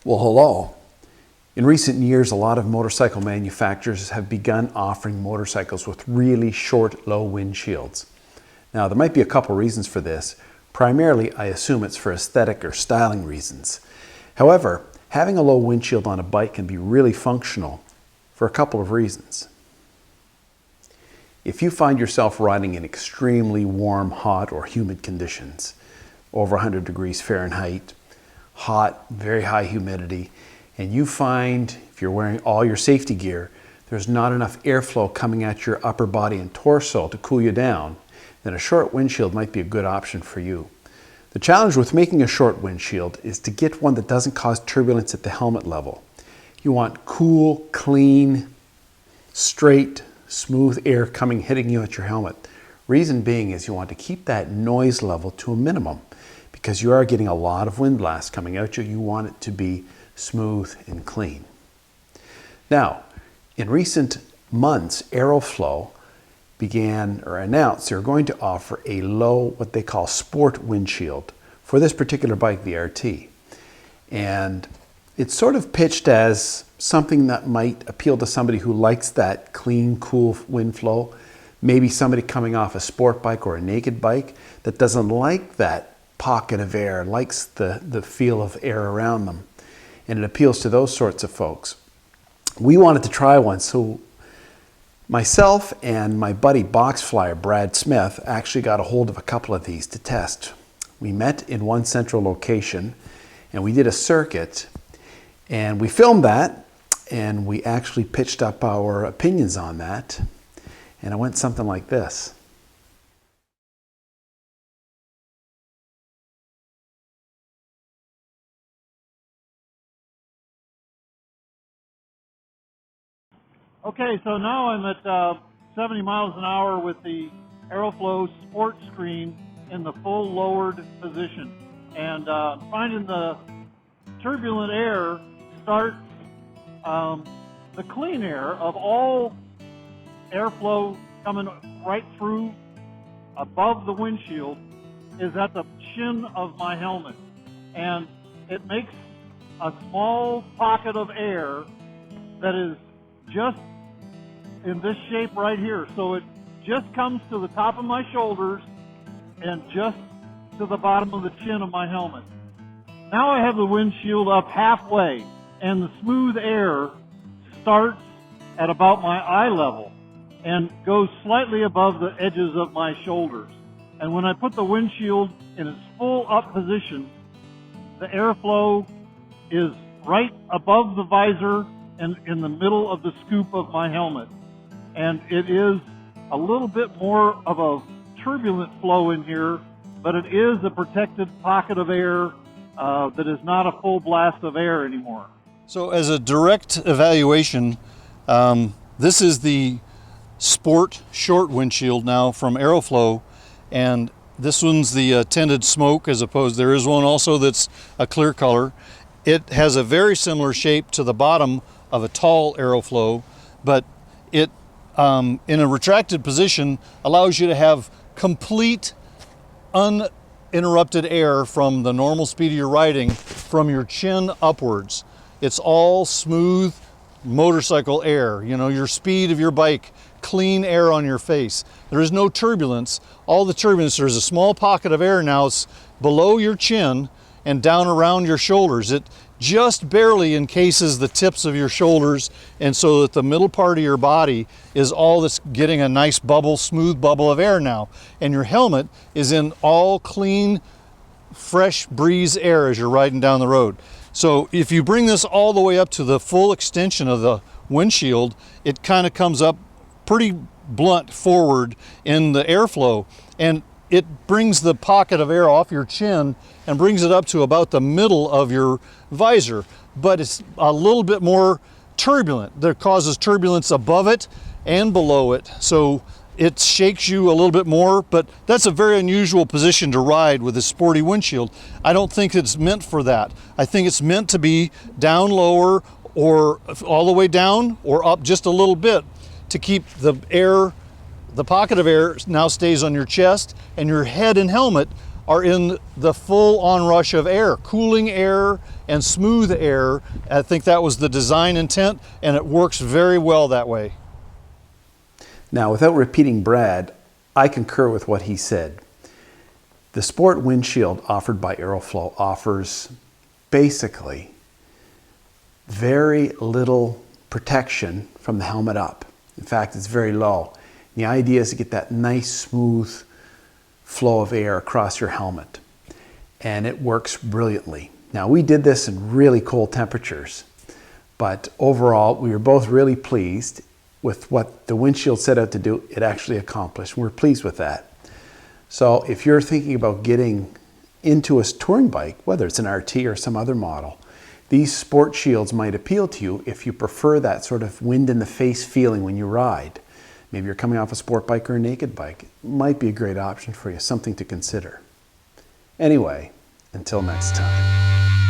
Well, hello. In recent years, a lot of motorcycle manufacturers have begun offering motorcycles with really short, low windshields. Now, there might be a couple reasons for this. Primarily, I assume it's for aesthetic or styling reasons. However, having a low windshield on a bike can be really functional for a couple of reasons. If you find yourself riding in extremely warm, hot, or humid conditions, over 100 degrees Fahrenheit, hot, very high humidity, and you find, if you're wearing all your safety gear, there's not enough airflow coming at your upper body and torso to cool you down, then a short windshield might be a good option for you. The challenge with making a short windshield is to get one that doesn't cause turbulence at the helmet level. You want cool, clean, straight, smooth air hitting you at your helmet. Reason being is you want to keep that noise level to a minimum because you are getting a lot of wind blast coming at you. You want it to be smooth and clean. Now, in recent months, AeroFlow began or announced they're going to offer a low, what they call sport windshield for this particular bike, the RT. And it's sort of pitched as something that might appeal to somebody who likes that clean, cool wind flow. Maybe somebody coming off a sport bike or a naked bike that doesn't like that pocket of air, likes the feel of air around them. And it appeals to those sorts of folks. We wanted to try one, so myself and my buddy BoxFlyer, Brad Smith, actually got a hold of a couple of these to test. We met in one central location and we did a circuit and we filmed that and we actually pitched up our opinions on that, and it went something like this. Okay, so now I'm at 70 miles an hour with the AeroFlow Sport screen in the full lowered position. And finding the turbulent air starts, the clean air of all airflow coming right through above the windshield is at the chin of my helmet. And it makes a small pocket of air that is just in this shape right here. So it just comes to the top of my shoulders and just to the bottom of the chin of my helmet. Now I have the windshield up halfway and the smooth air starts at about my eye level and goes slightly above the edges of my shoulders. And when I put the windshield in its full up position, the airflow is right above the visor and in the middle of the scoop of my helmet. And it is a little bit more of a turbulent flow in here, but it is a protected pocket of air that is not a full blast of air anymore. So as a direct evaluation, this is the Sport short windshield now from AeroFlow, and this one's the tinted smoke, as opposed, there is one also that's a clear color. It has a very similar shape to the bottom of a tall AeroFlow, but it in a retracted position allows you to have complete uninterrupted air from the normal speed of your riding from your chin upwards. It's all smooth motorcycle air, you know, your speed of your bike, clean air on your face. There is no turbulence. All the turbulence, there's a small pocket of air now, it's below your chin and down around your shoulders. It just barely encases the tips of your shoulders, and so that the middle part of your body is all that's getting a nice bubble, smooth bubble of air now. And your helmet is in all clean, fresh breeze air as you're riding down the road. So if you bring this all the way up to the full extension of the windshield, it kind of comes up pretty blunt forward in the airflow, and it brings the pocket of air off your chin and brings it up to about the middle of your visor, but it's a little bit more turbulent. That causes turbulence above it and below it, so it shakes you a little bit more, but that's a very unusual position to ride with a sporty windshield. I don't think it's meant for that. I think it's meant to be down lower or all the way down or up just a little bit to keep the air, the pocket of air now stays on your chest and your head and helmet are in the full onrush of air, cooling air and smooth air. I think that was the design intent, and it works very well that way. Now, without repeating Brad, I concur with what he said. The sport windshield offered by AeroFlow offers basically very little protection from the helmet up. In fact, it's very low. The idea is to get that nice smooth flow of air across your helmet, and it works brilliantly. Now, we did this in really cold temperatures, but overall we were both really pleased with what the windshield set out to do. It actually accomplished. We're pleased with that. So if you're thinking about getting into a touring bike, whether it's an RT or some other model, these sport shields might appeal to you if you prefer that sort of wind in the face feeling when you ride. Maybe you're coming off a sport bike or a naked bike. It might be a great option for you, something to consider. Anyway, until next time.